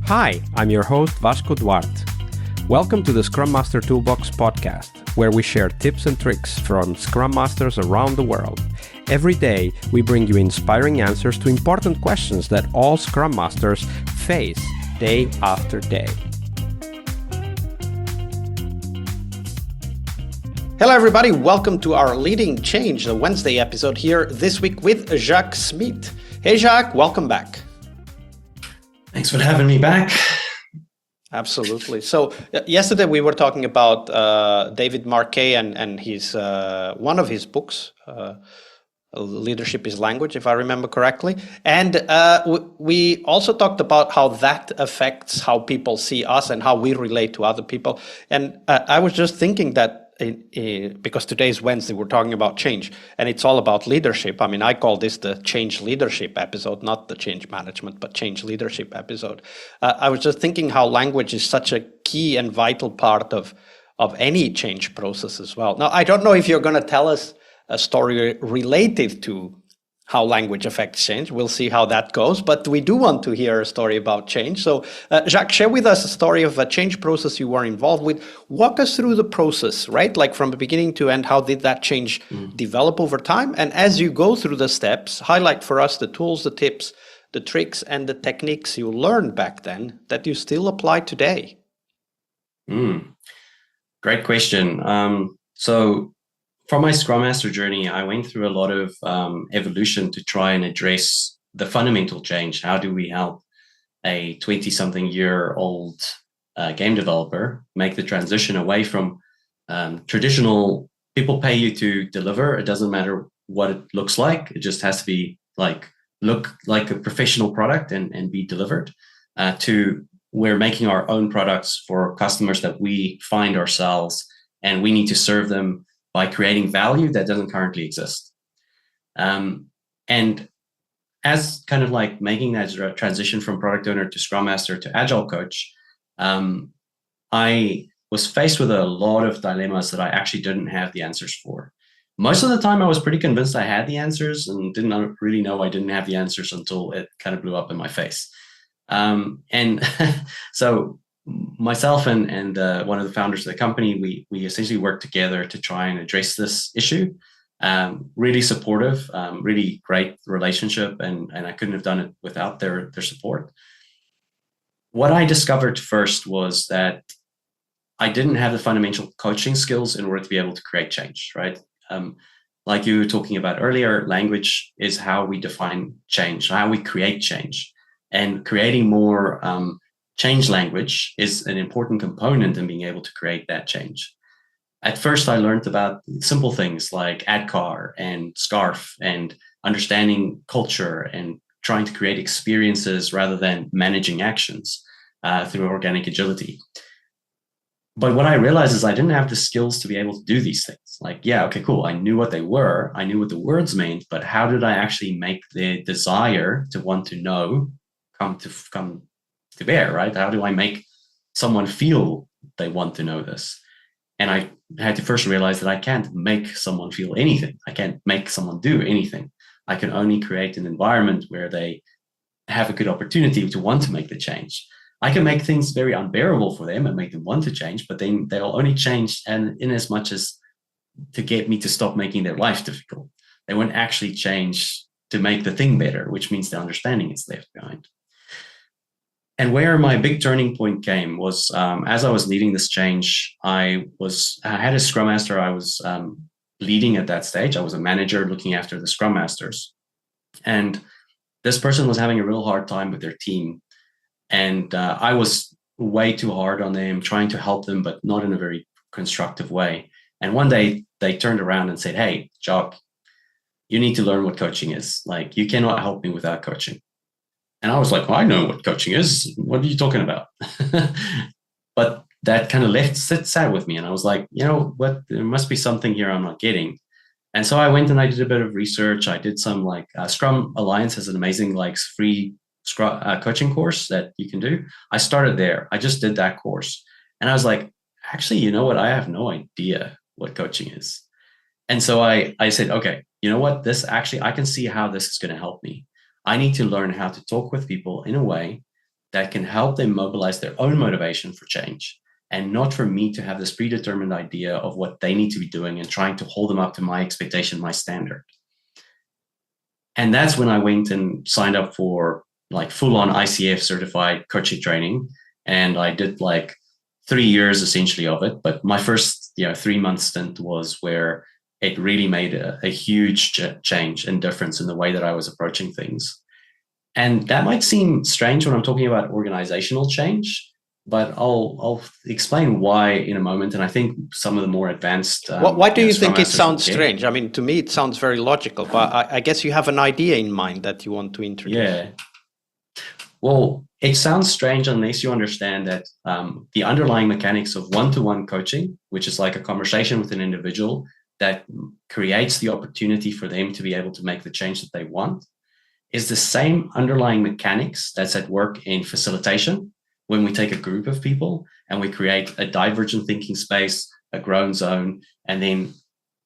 Hi, I'm your host Vasco Duarte. Welcome to the Scrum Master Toolbox podcast, where we share tips and tricks from Scrum Masters around the world. Every day, we bring you inspiring answers to important questions that all Scrum Masters face day after day. Hello everybody, welcome to our Leading Change, the Wednesday episode here this week with Jaques Smit. Hey Jaques, welcome back. Thanks for having me back. Absolutely. So yesterday we were talking about David Marquet and his one of his books, Leadership is Language, if I remember correctly. And we also talked about how that affects how people see us and how we relate to other people. And I was just thinking that because today is Wednesday, we're talking about change, and it's all about leadership. I mean, I call this the change leadership episode, not the change management, but change leadership episode. I was just thinking how language is such a key and vital part of any change process as well. Now, I don't know if you're going to tell us a story related to how language affects change. We'll see how that goes, but we do want to hear a story about change. So Jaques, share with us a story of a change process you were involved with. Walk us through the process, right? Like from the beginning to end, how did that change develop over time? And as you go through the steps, highlight for us the tools, the tips, the tricks, and the techniques you learned back then that you still apply today. Great question. So from my Scrum Master journey, I went through a lot of evolution to try and address the fundamental change. How do we help a 20-something-year-old game developer make the transition away from traditional, people pay you to deliver. It doesn't matter what it looks like. It just has to be look like a professional product and be delivered, to we're making our own products for customers that we find ourselves, and we need to serve them by creating value that doesn't currently exist. And as kind of like making that transition from product owner to Scrum Master to Agile coach, I was faced with a lot of dilemmas that I actually didn't have the answers for. Most of the time, I was pretty convinced I had the answers and didn't really know I didn't have the answers until it kind of blew up in my face. And so myself and one of the founders of the company, we essentially worked together to try and address this issue. Really supportive, really great relationship, and I couldn't have done it without their support. What I discovered first was that I didn't have the fundamental coaching skills in order to be able to create change, right? Like you were talking about earlier, language is how we define change, how we create change, and creating more change language is an important component in being able to create that change. At first, I learned about simple things like ADKAR and SCARF and understanding culture and trying to create experiences rather than managing actions through organic agility. But what I realized is I didn't have the skills to be able to do these things. Like, yeah, okay, cool. I knew what they were. I knew what the words meant, but how did I actually make the desire to want to know come to bear, right? How do I make someone feel they want to know this? And I had to first realize that I can't make someone feel anything. I can't make someone do anything. I can only create an environment where they have a good opportunity to want to make the change. I can make things very unbearable for them and make them want to change, but then they'll only change in as much as to get me to stop making their life difficult. They won't actually change to make the thing better, which means the understanding is left behind. And where my big turning point came was as I was leading this change, I had a Scrum Master I was leading at that stage. I was a manager looking after the Scrum Masters. And this person was having a real hard time with their team. And I was way too hard on them, trying to help them, but not in a very constructive way. And one day they turned around and said, "Hey, Jaques, you need to learn what coaching is. Like, you cannot help me without coaching." And I was like, "Well, I know what coaching is. What are you talking about?" But that kind of sat with me. And I was like, you know what? There must be something here I'm not getting. And so I went and I did a bit of research. I did some Scrum Alliance has an amazing free Scrum coaching course that you can do. I started there. I just did that course. And I was like, actually, you know what? I have no idea what coaching is. And so I said, okay, you know what? I can see how this is going to help me. I need to learn how to talk with people in a way that can help them mobilize their own motivation for change, and not for me to have this predetermined idea of what they need to be doing and trying to hold them up to my expectation, my standard. And that's when I went and signed up for like full-on ICF certified coaching training. And I did like 3 years essentially of it. But my first 3-month stint was where it really made a huge change and difference in the way that I was approaching things. And that might seem strange when I'm talking about organizational change, but I'll explain why in a moment. And I think some of the more advanced. Why do you Scrum think it Masters sounds will get. strange? I mean, to me, it sounds very logical, but I guess you have an idea in mind that you want to introduce. Yeah. Well, it sounds strange unless you understand that the underlying mechanics of one-to-one coaching, which is like a conversation with an individual that creates the opportunity for them to be able to make the change that they want, is the same underlying mechanics that's at work in facilitation when we take a group of people and we create a divergent thinking space, a grown zone, and then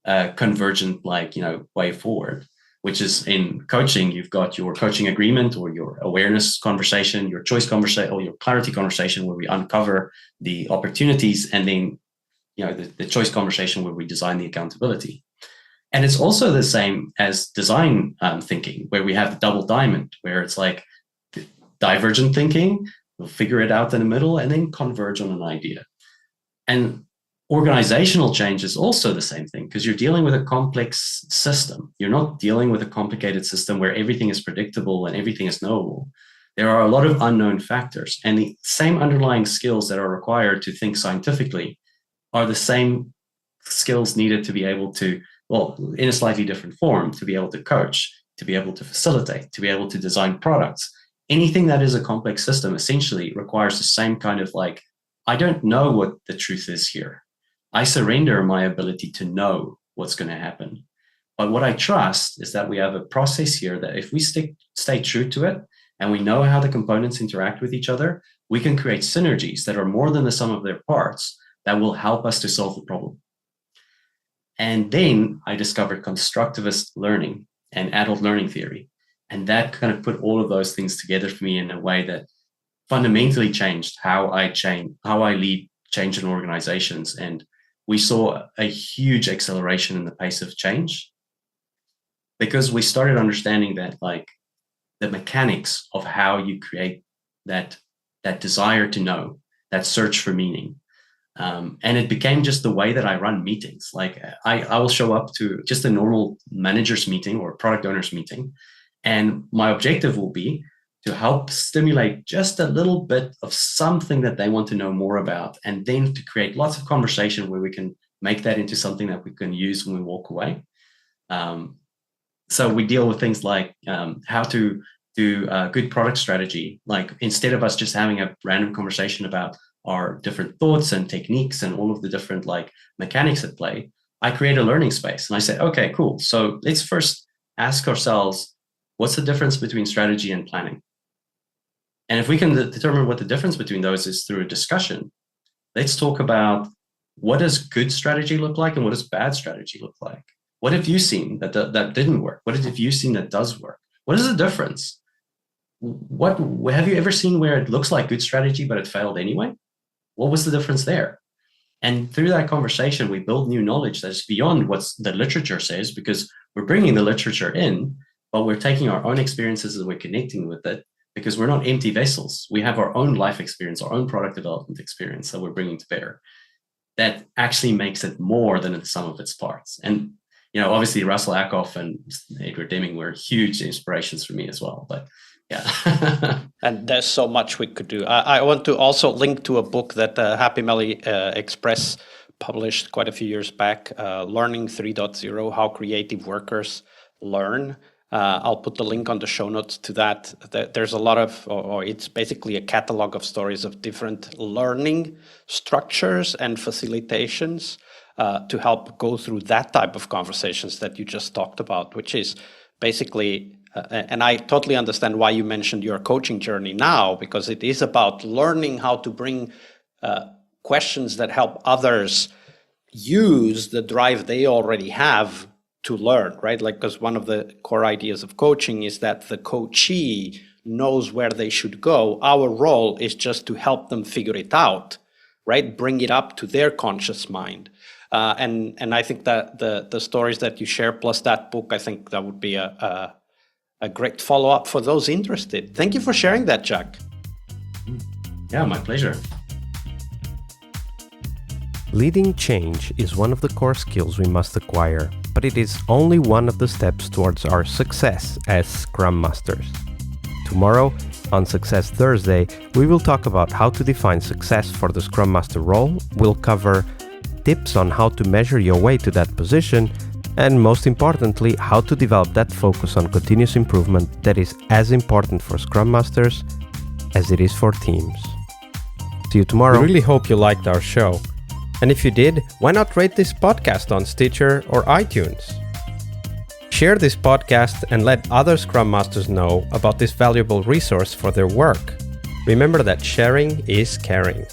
a convergent way forward, which is in coaching. You've got your coaching agreement or your awareness conversation, your choice conversation, or your clarity conversation where we uncover the opportunities, and then the choice conversation where we design the accountability. And it's also the same as design thinking, where we have the double diamond, where it's like divergent thinking, we'll figure it out in the middle, and then converge on an idea. And organizational change is also the same thing, because you're dealing with a complex system. You're not dealing with a complicated system where everything is predictable and everything is knowable. There are a lot of unknown factors, and the same underlying skills that are required to think scientifically are the same skills needed to be able to, well, in a slightly different form, to be able to coach, to be able to facilitate, to be able to design products. Anything that is a complex system essentially requires the same kind of I don't know what the truth is here. I surrender my ability to know what's going to happen. But what I trust is that we have a process here that if we stay true to it and we know how the components interact with each other, we can create synergies that are more than the sum of their parts that will help us to solve the problem. And then I discovered constructivist learning and adult learning theory. And that kind of put all of those things together for me in a way that fundamentally changed how I lead change in organizations. And we saw a huge acceleration in the pace of change because we started understanding that the mechanics of how you create that desire to know, that search for meaning. And it became just the way that I run meetings. I will show up to just a normal manager's meeting or product owner's meeting, and my objective will be to help stimulate just a little bit of something that they want to know more about, and then to create lots of conversation where we can make that into something that we can use when we walk away. So we deal with things like how to do good product strategy. Instead of us just having a random conversation about our different thoughts and techniques and all of the different mechanics at play, I create a learning space. And I say, okay, cool. So let's first ask ourselves, what's the difference between strategy and planning? And if we can determine what the difference between those is through a discussion, let's talk about what does good strategy look like and what does bad strategy look like? What have you seen that didn't work? What have you seen that does work? What is the difference? What have you ever seen where it looks like good strategy, but it failed anyway? What was the difference there? And through that conversation, we build new knowledge that's beyond what the literature says, because we're bringing the literature in, but we're taking our own experiences and we're connecting with it, because we're not empty vessels. We have our own life experience, our own product development experience that we're bringing to bear. That actually makes it more than the sum of its parts. And obviously Russell Ackoff and Edward Deming were huge inspirations for me as well. But yeah. And there's so much we could do. I want to also link to a book that Happy Melly Express published quite a few years back, Learning 3.0, How Creative Workers Learn. I'll put the link on the show notes to that. There's a lot of, or it's basically a catalog of stories of different learning structures and facilitations to help go through that type of conversations that you just talked about, which is basically, and I totally understand why you mentioned your coaching journey now, because it is about learning how to bring questions that help others use the drive they already have to learn, right? Because one of the core ideas of coaching is that the coachee knows where they should go. Our role is just to help them figure it out, right? Bring it up to their conscious mind. And I think that the stories that you share plus that book, I think that would be a great follow-up for those interested. Thank you for sharing that, Jaques. Yeah, my pleasure. Leading change is one of the core skills we must acquire, but it is only one of the steps towards our success as Scrum Masters. Tomorrow, on Success Thursday, we will talk about how to define success for the Scrum Master role. We'll cover tips on how to measure your way to that position, and most importantly, how to develop that focus on continuous improvement that is as important for Scrum Masters as it is for teams. See you tomorrow. We really hope you liked our show. And if you did, why not rate this podcast on Stitcher or iTunes? Share this podcast and let other Scrum Masters know about this valuable resource for their work. Remember that sharing is caring.